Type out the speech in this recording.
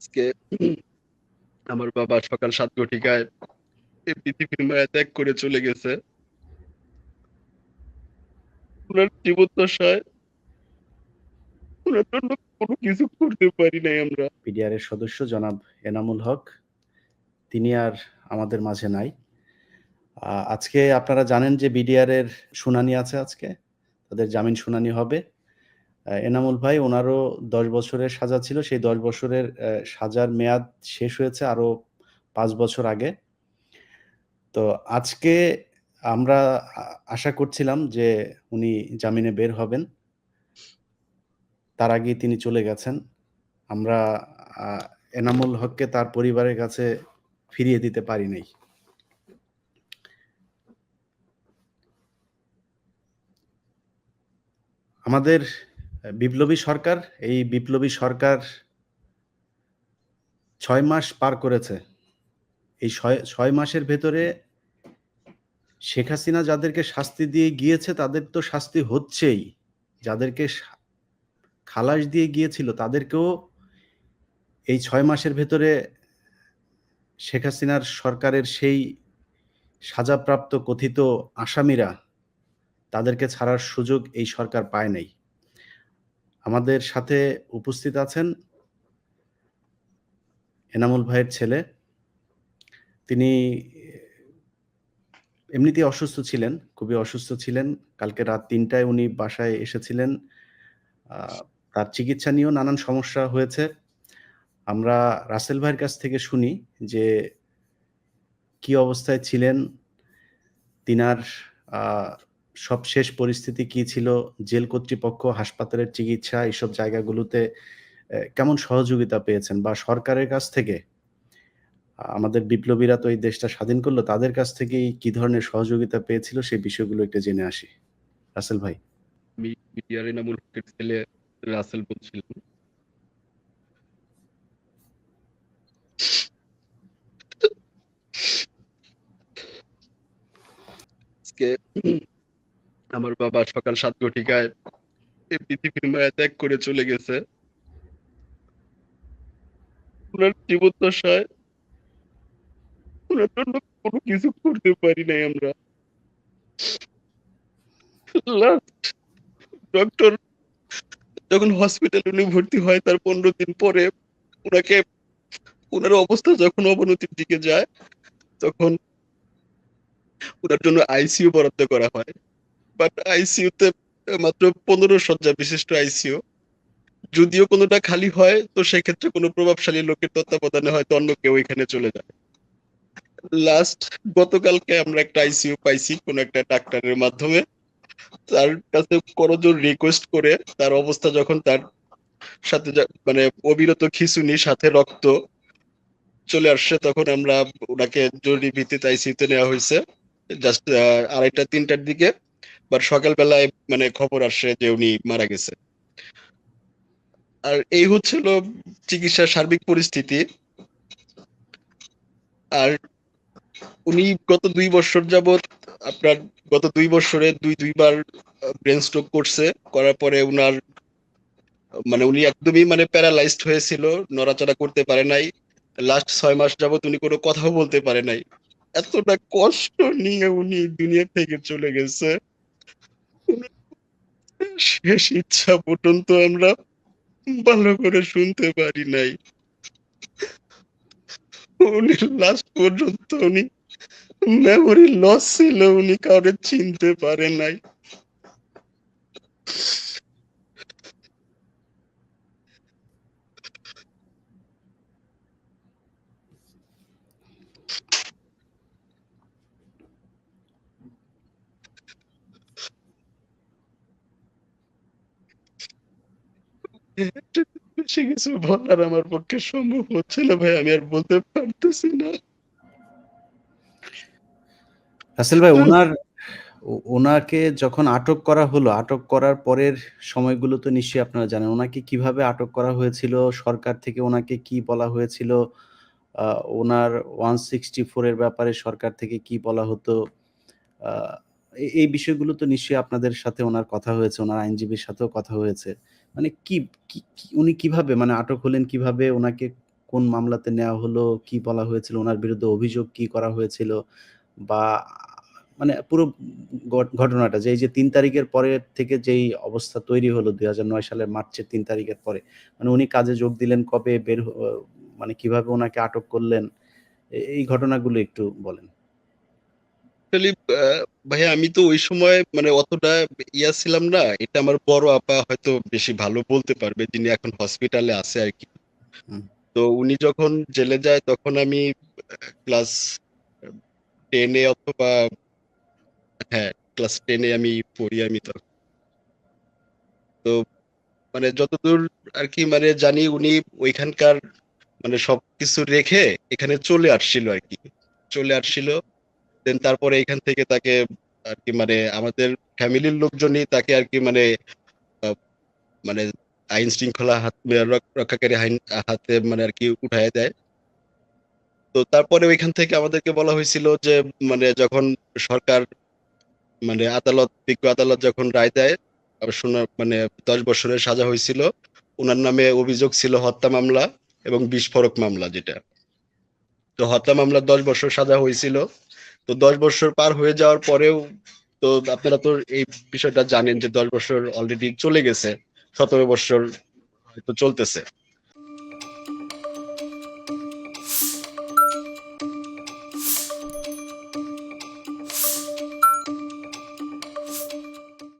আজকে আমার বাবা সকাল ৭ ঘটিকায় এই পৃথিবীর মায়া ত্যাগ করে চলে গেছে। উনার জীবদ্দশায় উনার জন্য কোনো কিছু করতে পারি নাই আমরা। পিডিআর-এর সদস্য জনাব এনামুল হক, তিনি আর আমাদের মাঝে নাই। আজকে আপনারা জানেন যে বিডিআর-এর শুনানি আছে আজকে। তাদের জামিন শুনানি হবে। এনামুল ভাই, ওনারও ১০ বছরের সাজা ছিল। সেই ১০ বছরের সাজার মেয়াদ শেষ হয়েছে আরো ৫ বছর আগে। তো আজকে আমরা আশা করছিলাম যে উনি জামিনে বের হবেন। তার আগেই তিনি চলে গেছেন। আমরা এনামুল হককে তার পরিবারের কাছে ফিরিয়ে দিতে পারি নাই। আমাদের বিপ্লবী সরকার, এই বিপ্লবী সরকার ৬ মাস পার করেছে। এই ৬ মাসের ভেতরে শেখ হাসিনা যাদেরকে শাস্তি দিয়ে গিয়েছে তাদের তো শাস্তি হচ্ছেই। যাদেরকে খালাস দিয়ে গিয়েছিল তাদেরকেও এই ৬ মাসের ভেতরে শেখ হাসিনার সরকারের সেই সাজাপ্রাপ্ত কথিত আসামিরা তাদেরকে ছাড়ার সুযোগ এই সরকার পায় নাই। আমাদের সাথে উপস্থিত আছেন এনামুল ভাইয়ের ছেলে। তিনি এমনিতেই অসুস্থ ছিলেন, খুবই অসুস্থ ছিলেন। কালকে রাত ৩টায় উনি বাসায় এসেছিলেন। তার চিকিৎসা নিয়েও নানান সমস্যা হয়েছে। আমরা রাসেল ভাইয়ের কাছ থেকে শুনি যে কি অবস্থায় ছিলেন, তিনার সবশেষ পরিস্থিতি কি ছিল, জেল কর্তৃপক্ষ, হাসপাতালের চিকিৎসা এইসব জায়গাগুলোতে কেমন সহযোগিতা পেয়েছেন, বা সরকারের কাছ থেকে, আমাদের বিপ্লবীরা তো এই দেশটা স্বাধীন করলো, তাদের কাছ থেকেই কি ধরনের সহযোগিতা পেয়েছিল সেই বিষয়গুলো একটু জেনে আসি। রাসেল ভাই। আমি বিডিআর এনামুল হকের ছেলে রাসেল বলছিলাম। আজকে আমার বাবা সকাল ৭ ঘটিকায় এই পৃথিবীর মায়া ত্যাগ করে চলে গেছে। উনার জীবদ্দশায় উনার জন্য কোনো কিছু করতে পারি নাই আমরা। লাস্ট ডক্টর যখন হসপিটালে উনি ভর্তি হয় তার ১৫ দিন পরে উনাকে উনার অবস্থা যখন অবনতির দিকে যায় তখন উনার জন্য আইসিইউ বরাদ্দ করা হয়। বাট আইসিইউতে মাত্র ১৫ শয্যা বিশিষ্ট আইসিইউ। যদিও কোনোটা খালি হয় তো সেক্ষেত্রে কোনো প্রভাবশালী লোকের তত্ত্বাবধানে হয়তো অন্য কেউ এখানে চলে যায়। লাস্ট গতকালকে আমরা একটা আইসিইউ পাইছি কোন একটা ডাক্তারের মাধ্যমে। তার কাছে করজোর রিকোয়েস্ট করে তার অবস্থা যখন তার সাথে মানে অবিরত খিঁচুনি সাথে রক্ত চলে আসছে তখন আমরা ওনাকে জরুরি ভিত্তিতে আইসিইউতে নেওয়া হয়েছে। জাস্ট ২:৩০-৩টার দিকে, বাট সকালবেলায় মানে খবর আসছে যে উনি মারা গেছে। আর এই হচ্ছিল চিকিৎসার সার্বিক পরিস্থিতি। আর উনি গত ২ বছর যাবৎ আপনার গত ২ বছরে দুইবার ব্রেন স্ট্রোক করছে। করার পরে উনার মানে উনি একদমই মানে প্যারালাইজড হয়েছিল, নড়াচড়া করতে পারে নাই। লাস্ট ৬ মাস যাবৎ উনি কোনো কথাও বলতে পারে নাই। এতটা কষ্ট নিয়ে উনি দুনিয়া থেকে চলে গেছে। শেষ ইচ্ছা পর্যন্ত আমরা ভালো করে শুনতে পারি নাই। উনি লাস্ট পর্যন্ত উনি মেমোরি লস ছিল, উনি কাউরে চিনতে পারে নাই। বেশি কিছু বলার আমার পক্ষে সম্ভব হচ্ছে না ভাই, আমি আর বলতে পারতেছি না। রাসেল ভাই, ওনাকে যখন আটক করা হলো, আটক করার পরের সময়গুলো তো নিশ্চয়ই আপনারা জানেন। ওনাকে কিভাবে আটক করা হয়েছিল, সরকার থেকে ওনাকে কি বলা হয়েছিল, ওনার 164 এর ব্যাপারে সরকার থেকে কি বলা হতো, এই বিষয়গুলো তো নিশ্চয়ই আপনাদের সাথে ওনার কথা হয়েছে, ওনার আইনজীবীর সাথেও কথা হয়েছে। মানে উনি কিভাবে মানে আটক হলেন, কিভাবে ওনাকে কোন মামলাতে নেওয়া হলো, কি বলা হয়েছিল, ওনার বিরুদ্ধে অভিযোগ কি করা হয়েছিল, বা মানে পুরো ঘটনাটা যে এই যে ৩ তারিখের পরে থেকে যেই অবস্থা তৈরি হলো ২০০৯ সালের মার্চের ৩ তারিখের পরে, মানে উনি কাজে যোগ দিলেন কবে, মানে কিভাবে ওনাকে আটক করলেন, এই ঘটনাগুলো একটু বলেন। অ্যাকচুয়ালি ভাইয়া আমি তো ওই সময় মানে অতটা ছিলাম না। এটা আমার বড় আপা হয়তো বেশি ভালো বলতে পারবে, যিনি এখন হসপিটালে আছে আর কি। হুম, তো উনি যখন জেলে যায় তখন আমি ক্লাস 10-এ অথবা হ্যাঁ ক্লাস 10-এ আমি পড়ি আমি তখন। তো মানে যতদূর আর কি মানে জানি উনি ওইখানকার মানে সবকিছু রেখে এখানে চলে আসছিল আর কি, চলে আসছিল। দেন তারপরে এখান থেকে তাকে আর কি মানে আমাদের ফ্যামিলির লোকজনই তাকে আর কি মানে আহ, মানে আইন শৃঙ্খলা রক্ষাকারী আইন হাতে মানে আর কি উঠায় দেয়। তো তারপরে ওইখান থেকে আমাদেরকে বলা হয়েছিল যে মানে যখন সরকার মানে বিজ্ঞ আদালত যখন রায় দেয়, শোনা মানে 10 বছরের সাজা হয়েছিল। ওনার নামে অভিযোগ ছিল হত্যা মামলা এবং বিস্ফোরক মামলা যেটা। তো হত্যা মামলা 10 বছর সাজা হয়েছিল। তো 10 বছর পার হয়ে যাওয়ার পরেও তো আপনারা তো এই বিষয়টা জানেন যে 10 বছর অলরেডি চলে গেছে, 17 বছর হয়তো চলতেছে।